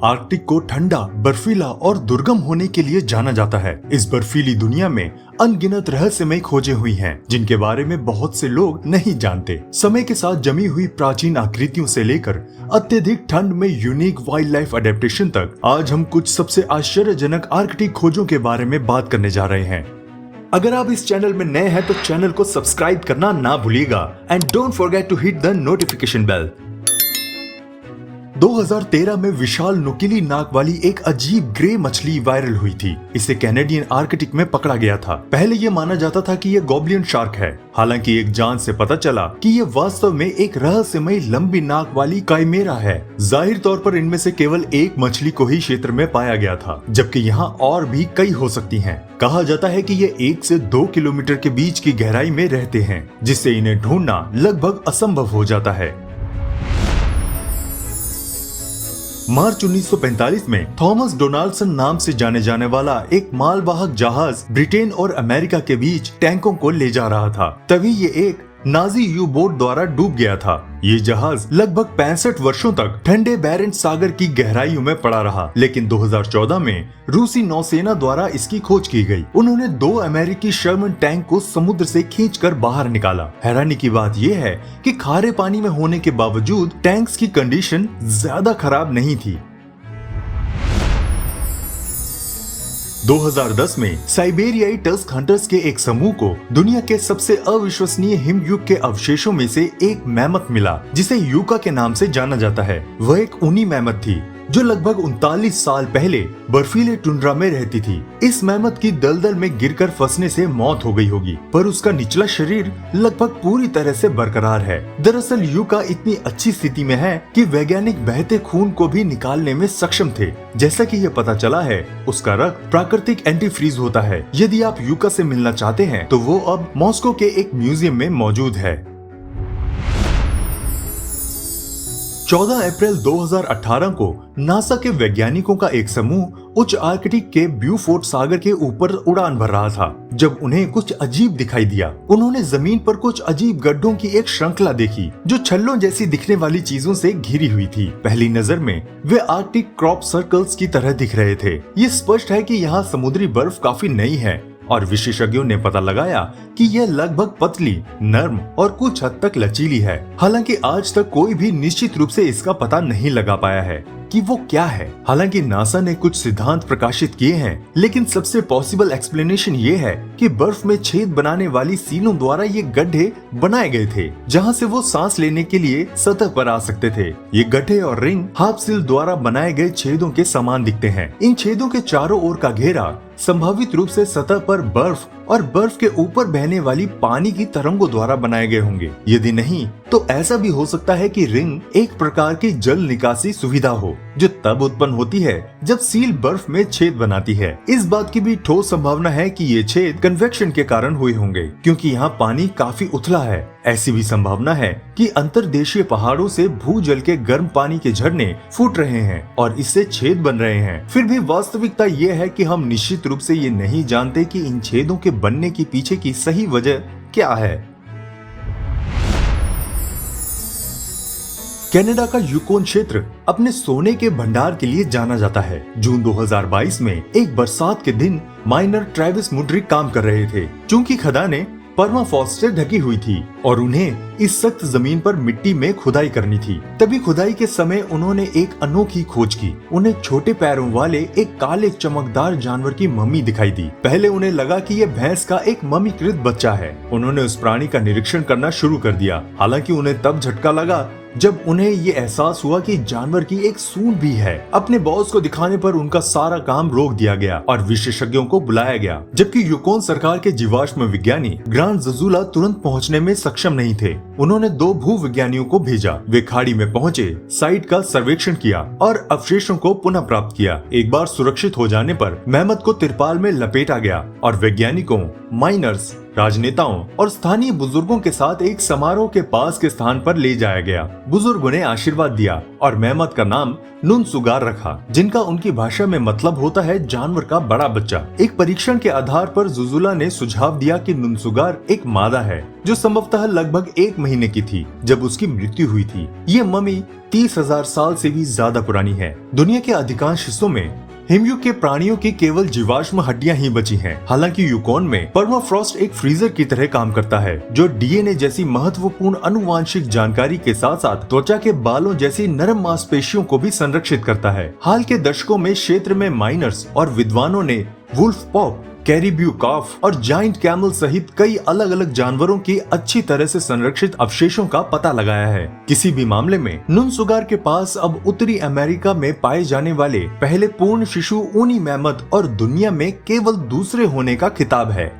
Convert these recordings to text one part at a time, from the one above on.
Arctic को ठंडा, बर्फीला और दुर्गम होने के लिए जाना जाता है। इस बर्फीली दुनिया में अनगिनत रहस्यमय खोजें हुई हैं, जिनके बारे में बहुत से लोग नहीं जानते। समय के साथ जमी हुई प्राचीन आकृतियों से लेकर अत्यधिक ठंड में यूनिक वाइल्ड लाइफ अडेप्टेशन तक, आज हम कुछ सबसे आश्चर्यजनक आर्कटिक खोजों के बारे में बात करने जा रहे हैं। अगर आप इस चैनल में नए हैं तो चैनल को सब्सक्राइब करना ना भूलिएगा and don't forget to hit the notification bell. 2013 में विशाल नुकीली नाक वाली एक अजीब ग्रे मछली वायरल हुई थी। इसे कैनेडियन आर्कटिक में पकड़ा गया था। पहले ये माना जाता था कि ये गॉब्लिन शार्क है, हालांकि एक जांच से पता चला कि ये वास्तव में एक रहस्यमय लंबी नाक वाली काइमेरा है। जाहिर तौर पर इनमें से केवल एक मछली को ही क्षेत्र में पाया गया था, जबकि यहाँ और भी कई हो सकती हैं। कहा जाता है कि ये 1 से 2 किलोमीटर के बीच की गहराई में रहते हैं, जिससे इन्हें ढूंढना लगभग असंभव हो जाता है। मार्च 1945 में थॉमस डोनाल्डसन नाम से जाने जाने वाला एक मालवाहक जहाज ब्रिटेन और अमेरिका के बीच टैंकों को ले जा रहा था। तभी ये एक नाजी यू बोट द्वारा डूब गया था। ये जहाज लगभग 65 वर्षों तक ठंडे बैरेंट सागर की गहराइयों में पड़ा रहा, लेकिन 2014 में रूसी नौसेना द्वारा इसकी खोज की गई। उन्होंने 2 अमेरिकी शर्मन टैंक को समुद्र से खींचकर बाहर निकाला। हैरानी की बात यह है कि खारे पानी में होने के बावजूद टैंक्स की कंडीशन ज्यादा खराब नहीं थी। 2010 में साइबेरियाई टस्क हंटर्स के एक समूह को दुनिया के सबसे अविश्वसनीय हिमयुग के अवशेषों में से एक मैमथ मिला, जिसे यूका के नाम से जाना जाता है। वह एक ऊनी मैमथ थी जो लगभग 39 साल पहले बर्फीले टुंड्रा में रहती थी। इस मैमथ की दलदल में गिरकर फंसने से मौत हो गई होगी, पर उसका निचला शरीर लगभग पूरी तरह से बरकरार है। दरअसल यूका इतनी अच्छी स्थिति में है कि वैज्ञानिक बहते खून को भी निकालने में सक्षम थे। जैसा कि यह पता चला है, उसका रक्त प्राकृतिक एंटी फ्रीज होता है। यदि आप यूका से मिलना चाहते हैं तो वो अब मॉस्को के एक म्यूजियम में मौजूद है। 14 अप्रैल 2018 को नासा के वैज्ञानिकों का एक समूह उच्च आर्कटिक के ब्यूफोर्ट सागर के ऊपर उड़ान भर रहा था, जब उन्हें कुछ अजीब दिखाई दिया। उन्होंने जमीन पर कुछ अजीब गड्ढों की एक श्रृंखला देखी जो छल्लों जैसी दिखने वाली चीजों से घिरी हुई थी। पहली नजर में वे आर्कटिक क्रॉप सर्कल्स की तरह दिख रहे थे। ये स्पष्ट है कि यहाँ समुद्री बर्फ काफी नई है, और विशेषज्ञों ने पता लगाया कि यह लगभग पतली, नर्म और कुछ हद तक लचीली है। हालांकि आज तक कोई भी निश्चित रूप से इसका पता नहीं लगा पाया है कि वो क्या है। हालांकि नासा ने कुछ सिद्धांत प्रकाशित किए हैं, लेकिन सबसे पॉसिबल एक्सप्लेनेशन ये है कि बर्फ में छेद बनाने वाली सीलों द्वारा ये गड्ढे बनाए गए थे, जहां से वो सांस लेने के लिए सतह पर आ सकते थे। ये गड्ढे और रिंग हाफ सील द्वारा बनाए गए छेदों के समान दिखते हैं। इन छेदों के चारों ओर का घेरा संभावित रूप से सतह पर बर्फ और बर्फ के ऊपर बहने वाली पानी की तरंगों द्वारा बनाए गए होंगे। यदि नहीं तो ऐसा भी हो सकता है कि रिंग एक प्रकार की जल निकासी सुविधा हो, जो तब उत्पन्न होती है जब सील बर्फ में छेद बनाती है। इस बात की भी ठोस संभावना है कि ये छेद कन्वेक्शन के कारण हुए होंगे, क्योंकि यहाँ पानी काफी उथला है। ऐसी भी संभावना है कि अंतर्देशीय पहाड़ों से भूजल के गर्म पानी के झरने फूट रहे हैं और इससे छेद बन रहे हैं। फिर भी वास्तविकता ये है कि हम निश्चित रूप से ये नहीं जानते कि इन छेदों के बनने की पीछे की सही वजह क्या है। कनाडा का यूकोन क्षेत्र अपने सोने के भंडार के लिए जाना जाता है। जून 2022 में एक बरसात के दिन माइनर ट्रेविस मुड्रिक काम कर रहे थे। चूंकि खदानें परमाफ्रॉस्ट से ढकी हुई थी और उन्हें इस सख्त जमीन पर मिट्टी में खुदाई करनी थी, तभी खुदाई के समय उन्होंने एक अनोखी खोज की। उन्हें छोटे पैरों वाले एक काले चमकदार जानवर की मम्मी दिखाई दी। पहले उन्हें लगा कि यह भैंस का एक मम्मीकृत बच्चा है। उन्होंने उस प्राणी का निरीक्षण करना शुरू कर दिया। हालांकि उन्हें तब झटका लगा जब उन्हें ये एहसास हुआ कि जानवर की एक सूंड भी है। अपने बॉस को दिखाने पर उनका सारा काम रोक दिया गया और विशेषज्ञों को बुलाया गया, जबकि यूकोन सरकार के जीवाश्म विज्ञानी ग्रांट जजुला तुरंत पहुंचने में सक्षम नहीं थे। उन्होंने 2 भूविज्ञानियों को भेजा। वे खाड़ी में पहुंचे, साइट का सर्वेक्षण किया और अवशेषों को पुनः प्राप्त किया। एक बार सुरक्षित हो जाने पर मैमथ को तिरपाल में लपेटा गया और वैज्ञानिकों, माइनर्स, राजनेताओं और स्थानीय बुजुर्गों के साथ एक समारोह के पास के स्थान पर ले जाया गया। बुजुर्गों ने आशीर्वाद दिया और मेहमत का नाम नुनसुगार रखा, जिनका उनकी भाषा में मतलब होता है जानवर का बड़ा बच्चा। एक परीक्षण के आधार पर जुजुला ने सुझाव दिया कि नुनसुगार एक मादा है जो संभवतः लगभग 1 महीने की थी जब उसकी मृत्यु हुई थी। ये मम्मी 30,000 साल से भी ज्यादा पुरानी है। दुनिया के अधिकांश हिस्सों में हिमयुग के प्राणियों की केवल जीवाश्म हड्डियां ही बची हैं। हालांकि यूकोन में पर्माफ्रॉस्ट एक फ्रीजर की तरह काम करता है जो डीएनए जैसी महत्वपूर्ण आनुवांशिक जानकारी के साथ साथ त्वचा के बालों जैसी नरम मांसपेशियों को भी संरक्षित करता है। हाल के दशकों में क्षेत्र में माइनर्स और विद्वानों ने वुल्फ पॉप, कैरिब्यू कॉफ और जाइंट कैमल सहित कई अलग अलग जानवरों की अच्छी तरह से संरक्षित अवशेषों का पता लगाया है। किसी भी मामले में नुनसुगार के पास अब उत्तरी अमेरिका में पाए जाने वाले पहले पूर्ण शिशु ऊनी मैमथ और दुनिया में केवल दूसरे होने का खिताब है।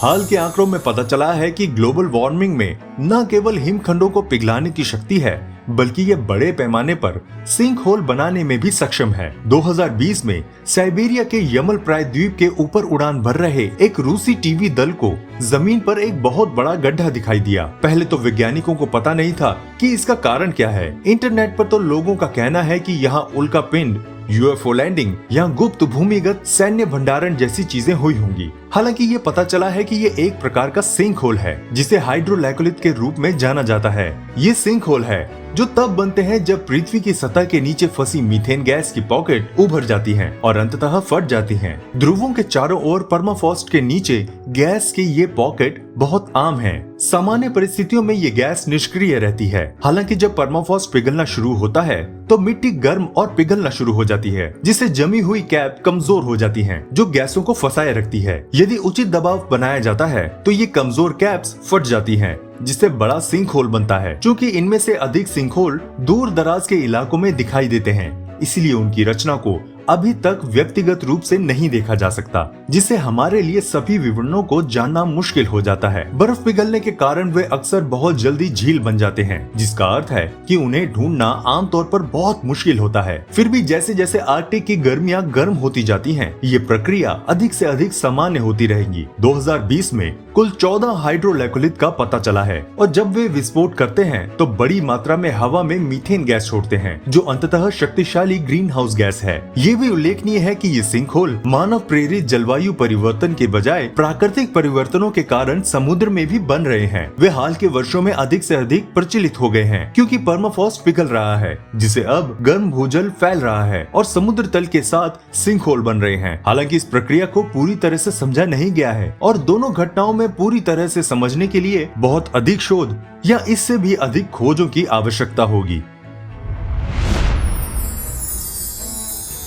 हाल के आंकड़ों में पता चला है कि ग्लोबल वार्मिंग में न केवल हिमखंडों को पिघलाने की शक्ति है बल्कि ये बड़े पैमाने पर सिंक होल बनाने में भी सक्षम है। 2020 में साइबेरिया के यमल प्रायद्वीप के ऊपर उड़ान भर रहे एक रूसी टीवी दल को जमीन पर एक बहुत बड़ा गड्ढा दिखाई दिया। पहले तो वैज्ञानिकों को पता नहीं था कि इसका कारण क्या है। इंटरनेट पर तो लोगों का कहना है कि यहाँ उल्का पिंड, यूएफओ लैंडिंग या गुप्त भूमिगत सैन्य भंडारण जैसी चीजें हुई होंगी। हालांकि ये पता चला है कि ये एक प्रकार का सिंक होल है जिसे हाइड्रोलैकोलिथ के रूप में जाना जाता है। ये सिंक होल है जो तब बनते हैं जब पृथ्वी की सतह के नीचे फंसी मीथेन गैस की पॉकेट उभर जाती हैं और अंततः फट जाती हैं। ध्रुवों के चारों ओर परमाफ्रॉस्ट के नीचे गैस की ये पॉकेट बहुत आम है। सामान्य परिस्थितियों में ये गैस निष्क्रिय रहती है। हालांकि जब परमाफ्रॉस्ट पिघलना शुरू होता है तो मिट्टी गर्म और पिघलना शुरू हो जाती है, जिससे जमी हुई कैप कमजोर हो जाती हैं, जो गैसों को फंसाए रखती है। यदि उचित दबाव बनाया जाता है तो ये कमजोर कैप्स फट जाती हैं, जिससे बड़ा सिंक होल बनता है। चूँकि इनमें से अधिक सिंक होल दूर दराज के इलाकों में दिखाई देते हैं, इसलिए उनकी रचना को अभी तक व्यक्तिगत रूप से नहीं देखा जा सकता, जिससे हमारे लिए सभी विवरणों को जानना मुश्किल हो जाता है। बर्फ पिघलने के कारण वे अक्सर बहुत जल्दी झील बन जाते हैं, जिसका अर्थ है कि उन्हें ढूंढना आमतौर पर बहुत मुश्किल होता है। फिर भी जैसे जैसे आर्कटिक की गर्मियां गर्म होती जाती हैं, ये प्रक्रिया अधिक से अधिक सामान्य होती रहेगी। 2020 में कुल 14 हाइड्रोलैकोलिथ का पता चला है और जब वे विस्फोट करते हैं तो बड़ी मात्रा में हवा में मीथेन गैस छोड़ते हैं, जो अंततः शक्तिशाली ग्रीन हाउस गैस है। ये भी उल्लेखनीय है कि ये सिंक होल मानव प्रेरित जलवायु परिवर्तन के बजाय प्राकृतिक परिवर्तनों के कारण समुद्र में भी बन रहे हैं। वे हाल के वर्षों में अधिक से अधिक प्रचलित हो गए हैं क्योंकि परमाफ्रॉस्ट पिघल रहा है, जिसे अब गर्म भूजल फैल रहा है और समुद्र तल के साथ सिंक होल बन रहे हैं। हालांकि इस प्रक्रिया को पूरी तरह से समझा नहीं गया है और दोनों घटनाओं में पूरी तरह से समझने के लिए बहुत अधिक शोध या इससे भी अधिक खोजों की आवश्यकता होगी।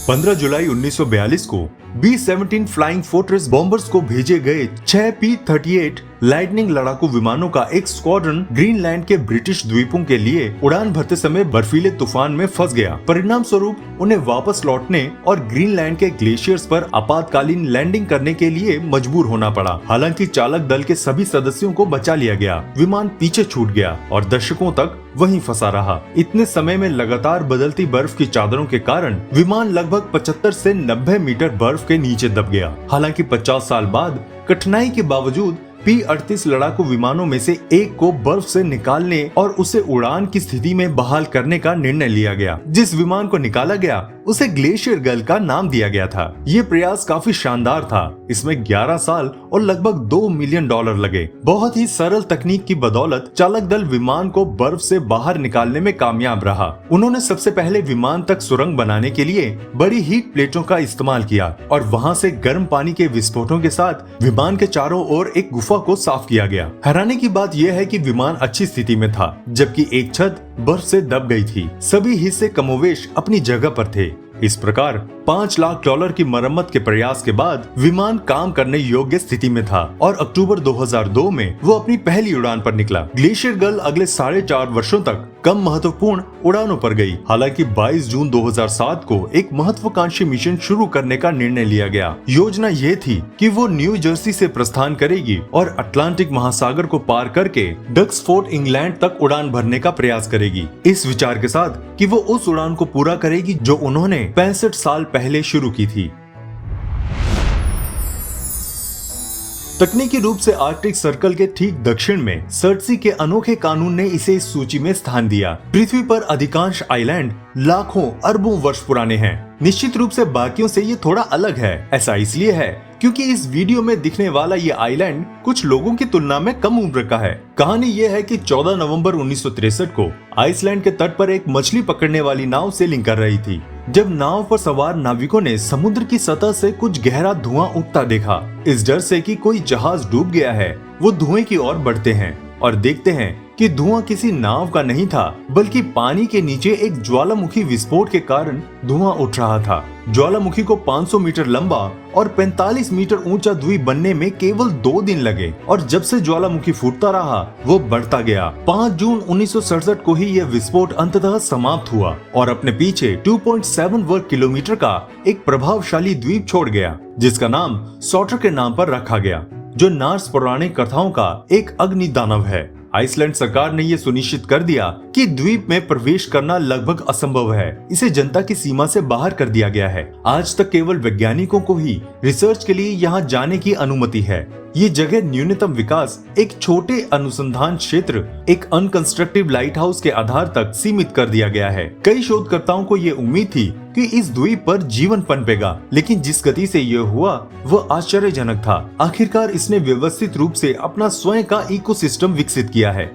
15 जुलाई 1942 को B-17 फ्लाइंग फोर्ट्रेस बॉम्बर्स को भेजे गए 6 P-38 लाइटनिंग लड़ाकू विमानों का एक स्क्वाड्रन ग्रीनलैंड के ब्रिटिश द्वीपों के लिए उड़ान भरते समय बर्फीले तूफान में फंस गया। परिणाम स्वरूप उन्हें वापस लौटने और ग्रीनलैंड के ग्लेशियर्स पर आपातकालीन लैंडिंग करने के लिए मजबूर होना पड़ा। हालांकि चालक दल के सभी सदस्यों को बचा लिया गया। विमान पीछे छूट गया और दशकों तक वहीं फंसा रहा। इतने समय में लगातार बदलती बर्फ की चादरों के कारण विमान लगभग 75 से 90 मीटर बर्फ के नीचे दब गया। हालांकि 50 साल बाद कठिनाई के बावजूद P-38 लड़ाकू विमानों में से एक को बर्फ से निकालने और उसे उड़ान की स्थिति में बहाल करने का निर्णय लिया गया। जिस विमान को निकाला गया उसे ग्लेशियर गर्ल का नाम दिया गया था। ये प्रयास काफी शानदार था। इसमें 11 साल और लगभग $2 मिलियन लगे। बहुत ही सरल तकनीक की बदौलत चालक दल विमान को बर्फ से बाहर निकालने में कामयाब रहा। उन्होंने सबसे पहले विमान तक सुरंग बनाने के लिए बड़ी हीट प्लेटों का इस्तेमाल किया और वहां से गर्म पानी के विस्फोटों के साथ विमान के चारों ओर एक गुफा को साफ किया गया। हैरानी की बात यह है कि विमान अच्छी स्थिति में था, जबकि एक छत बर्फ से दब गई थी। सभी हिस्से कमोवेश अपनी जगह पर थे। इस प्रकार $5 लाख की मरम्मत के प्रयास के बाद विमान काम करने योग्य स्थिति में था और अक्टूबर 2002 में वो अपनी पहली उड़ान पर निकला। ग्लेशियर गर्ल अगले 4.5 वर्षों तक कम महत्वपूर्ण उड़ानों पर गई। हालांकि 22 जून 2007 को एक महत्वाकांक्षी मिशन शुरू करने का निर्णय लिया गया। योजना ये थी कि वो न्यू जर्सी से प्रस्थान करेगी और अटलांटिक महासागर को पार करके डक्सफोर्ड इंग्लैंड तक उड़ान भरने का प्रयास करेगी, इस विचार के साथ कि वो उस उड़ान को पूरा करेगी जो उन्होंने 65 साल पहले शुरू की थी। तकनीकी रूप से आर्कटिक सर्कल के ठीक दक्षिण में सर्टसी के अनोखे कानून ने इसे इस सूची में स्थान दिया। पृथ्वी पर अधिकांश आइलैंड लाखों अरबों वर्ष पुराने हैं। निश्चित रूप से बाकियों से ये थोड़ा अलग है। ऐसा इसलिए है क्योंकि इस वीडियो में दिखने वाला ये आइलैंड कुछ लोगों की तुलना में कम उम्र का है। कहानी ये है कि 14 नवंबर 1963 को आइसलैंड के तट पर एक मछली पकड़ने वाली नाव सेलिंग कर रही थी जब नाव पर सवार नाविकों ने समुद्र की सतह से कुछ गहरा धुआं उठता देखा। इस डर से कि कोई जहाज डूब गया है, वो धुएं की ओर बढ़ते हैं और देखते हैं कि धुआं किसी नाव का नहीं था बल्कि पानी के नीचे एक ज्वालामुखी विस्फोट के कारण धुआं उठ रहा था। ज्वालामुखी को 500 मीटर लंबा और 45 मीटर ऊंचा द्वीप बनने में केवल 2 दिन लगे और जब से ज्वालामुखी फूटता रहा वो बढ़ता गया। 5 जून 1967 को ही यह विस्फोट अंततः समाप्त हुआ और अपने पीछे 2.7 वर्ग किलोमीटर का एक प्रभावशाली द्वीप छोड़ गया जिसका नाम सॉटर के नाम पर रखा गया, जो नॉर्स पौराणिक कथाओं का एक अग्नि दानव है। आइसलैंड सरकार ने यह सुनिश्चित कर दिया कि द्वीप में प्रवेश करना लगभग असंभव है। इसे जनता की सीमा से बाहर कर दिया गया है। आज तक केवल वैज्ञानिकों को ही रिसर्च के लिए यहाँ जाने की अनुमति है। ये जगह न्यूनतम विकास, एक छोटे अनुसंधान क्षेत्र, एक अनकंस्ट्रक्टिव लाइट हाउस के आधार तक सीमित कर दिया गया है। कई शोधकर्ताओं को ये उम्मीद थी कि इस द्वीप पर जीवन पनपेगा, लेकिन जिस गति से यह हुआ वह आश्चर्यजनक था। आखिरकार इसने व्यवस्थित रूप से अपना स्वयं का इकोसिस्टम विकसित किया है।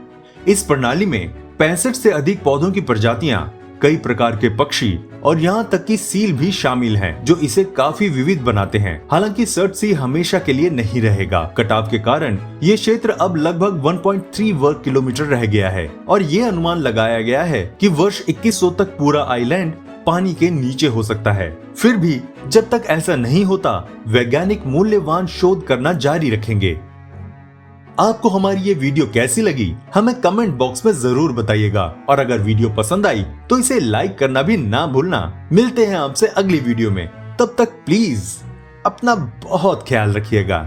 इस प्रणाली में 65 से अधिक पौधों की प्रजातियां, कई प्रकार के पक्षी और यहाँ तक कि सील भी शामिल हैं, जो इसे काफी विविध बनाते हैं। हालांकि सर्टसी हमेशा के लिए नहीं रहेगा। कटाव के कारण ये क्षेत्र अब लगभग 1.3 वर्ग किलोमीटर रह गया है और ये अनुमान लगाया गया है कि वर्ष 2100 तक पूरा आइलैंड पानी के नीचे हो सकता है। फिर भी जब तक ऐसा नहीं होता, वैज्ञानिक मूल्यवान शोध करना जारी रखेंगे। आपको हमारी ये वीडियो कैसी लगी हमें कमेंट बॉक्स में जरूर बताइएगा और अगर वीडियो पसंद आई तो इसे लाइक करना भी ना भूलना। मिलते हैं आपसे अगली वीडियो में, तब तक प्लीज अपना बहुत ख्याल रखिएगा।